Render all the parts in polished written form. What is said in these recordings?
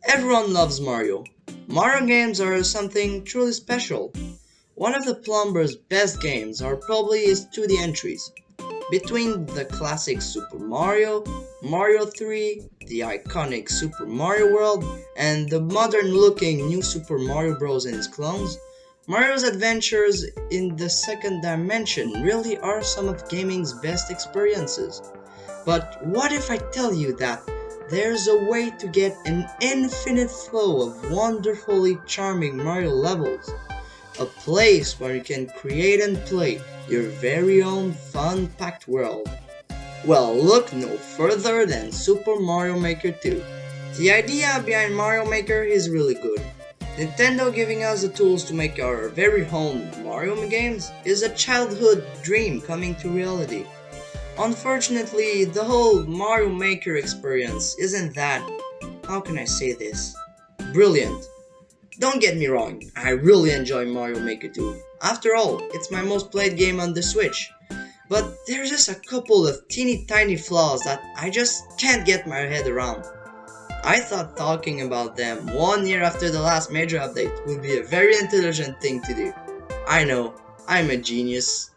Everyone loves Mario. Mario games are something truly special. One of the Plumber's best games are probably his 2D entries. Between the classic Super Mario, Mario 3, the iconic Super Mario World, and the modern looking new Super Mario Bros. And its clones, Mario's adventures in the second dimension really are some of gaming's best experiences. But what if I tell you that there's a way to get an infinite flow of wonderfully charming Mario levels? A place where you can create and play your very own fun-packed world. Well, look no further than Super Mario Maker 2. The idea behind Mario Maker is really good. Nintendo giving us the tools to make our very own Mario games is a childhood dream coming to reality. Unfortunately, the whole Mario Maker experience isn't that, how can I say this, brilliant. Don't get me wrong, I really enjoy Mario Maker 2. After all, it's my most played game on the Switch. But there's just a couple of teeny tiny flaws that I just can't get my head around. I thought talking about them 1 year after the last major update would be a very intelligent thing to do. I know, I'm a genius.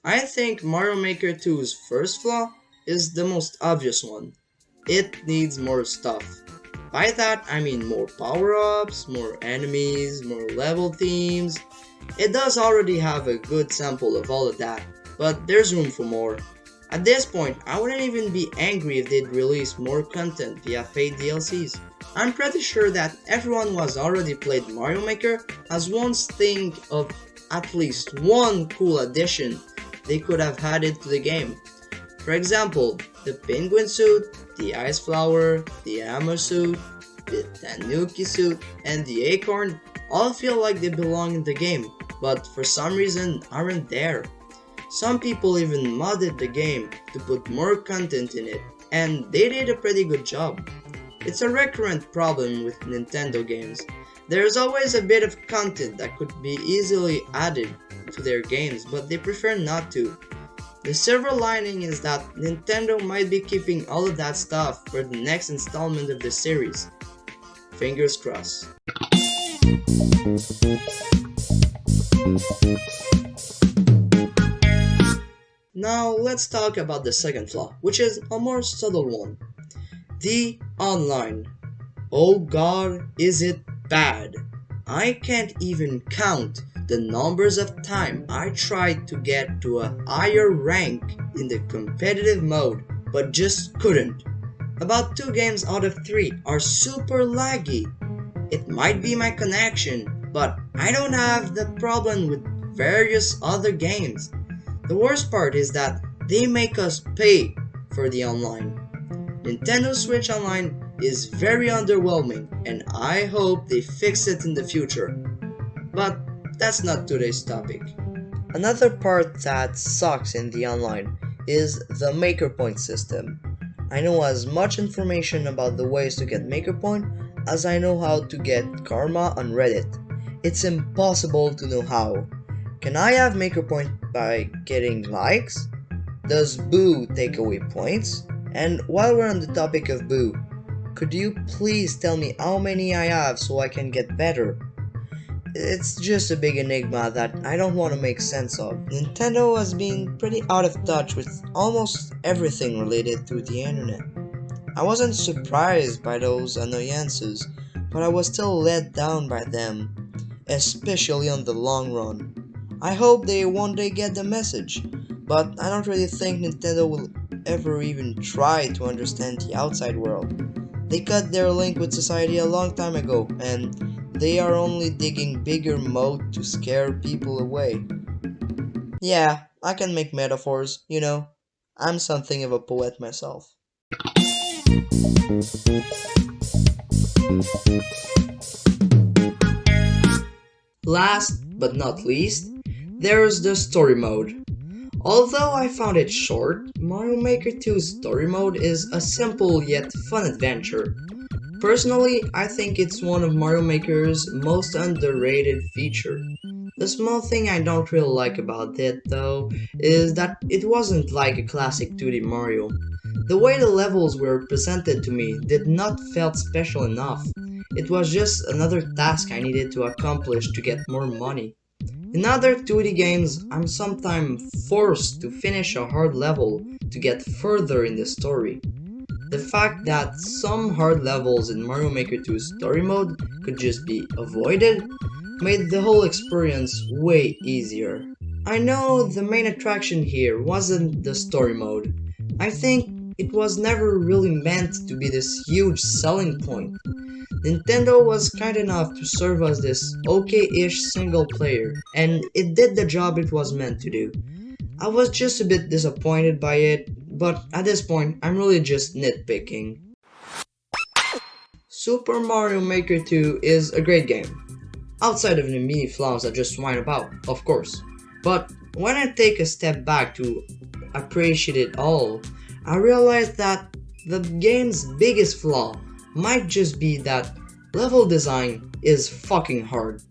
I think Mario Maker 2's first flaw is the most obvious one. It needs more stuff. By that I mean more power-ups, more enemies, more level themes. It does already have a good sample of all of that, but there's room for more. At this point, I wouldn't even be angry if they'd release more content via paid DLCs. I'm pretty sure that everyone who has already played Mario Maker has once think of at least one cool addition they could have added to the game. For example, the penguin suit, the ice flower, the hammer suit, the tanuki suit, and the acorn all feel like they belong in the game, but for some reason aren't there. Some people even modded the game to put more content in it, and they did a pretty good job. It's a recurrent problem with Nintendo games. There's always a bit of content that could be easily added to their games, but they prefer not to. The silver lining is that Nintendo might be keeping all of that stuff for the next installment of the series. Fingers crossed. Now let's talk about the second flaw, which is a more subtle one. The online. Oh god, is it bad. I can't even count the numbers of time I tried to get to a higher rank in the competitive mode, but just couldn't. About 2 games out of 3 are super laggy. It might be my connection, but I don't have the problem with various other games. The worst part is that they make us pay for the online. Nintendo Switch Online is very underwhelming, and I hope they fix it in the future. But that's not today's topic. Another part that sucks in the online is the Maker Point system. I know as much information about the ways to get Maker Point as I know how to get Karma on Reddit. It's impossible to know how. Can I have Maker Point by getting likes? Does Boo take away points? And while we're on the topic of Boo, could you please tell me how many I have so I can get better? It's just a big enigma that I don't want to make sense of. Nintendo has been pretty out of touch with almost everything related to the internet. I wasn't surprised by those annoyances, but I was still let down by them, especially on the long run. I hope they one day get the message, but I don't really think Nintendo will ever even try to understand the outside world. They cut their link with society a long time ago, and they are only digging bigger moat to scare people away. Yeah, I can make metaphors, you know. I'm something of a poet myself. Last but not least, there's the story mode. Although I found it short, Mario Maker 2's story mode is a simple yet fun adventure. Personally, I think it's one of Mario Maker's most underrated features. The small thing I don't really like about it though is that it wasn't like a classic 2D Mario. The way the levels were presented to me did not felt special enough. It was just another task I needed to accomplish to get more money. In other 2D games, I'm sometimes forced to finish a hard level to get further in the story. The fact that some hard levels in Mario Maker 2's story mode could just be avoided made the whole experience way easier. I know the main attraction here wasn't the story mode. I think it was never really meant to be this huge selling point. Nintendo was kind enough to serve us this okay-ish single player, and it did the job it was meant to do. I was just a bit disappointed by it, but at this point, I'm really just nitpicking. Super Mario Maker 2 is a great game, outside of the many flaws that just whine about, of course. But when I take a step back to appreciate it all, I realize that the game's biggest flaw might just be that level design is fucking hard.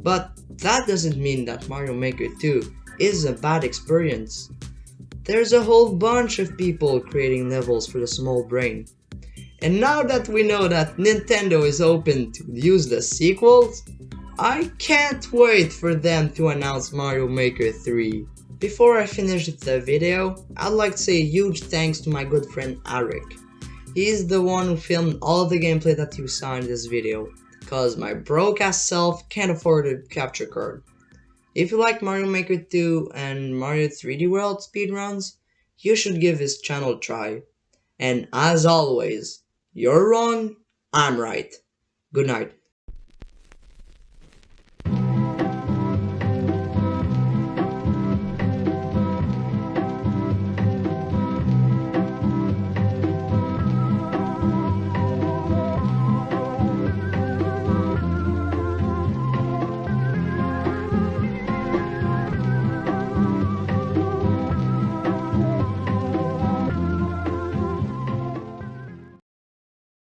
But that doesn't mean that Mario Maker 2 is a bad experience. There's a whole bunch of people creating levels for the small brain. And now that we know that Nintendo is open to use the sequels, I can't wait for them to announce Mario Maker 3. Before I finish the video, I'd like to say a huge thanks to my good friend Arik. He's the one who filmed all the gameplay that you saw in this video, cause my broke ass self can't afford a capture card. If you like Mario Maker 2 and Mario 3D World speedruns, you should give his channel a try. And as always, you're wrong, I'm right. Good night.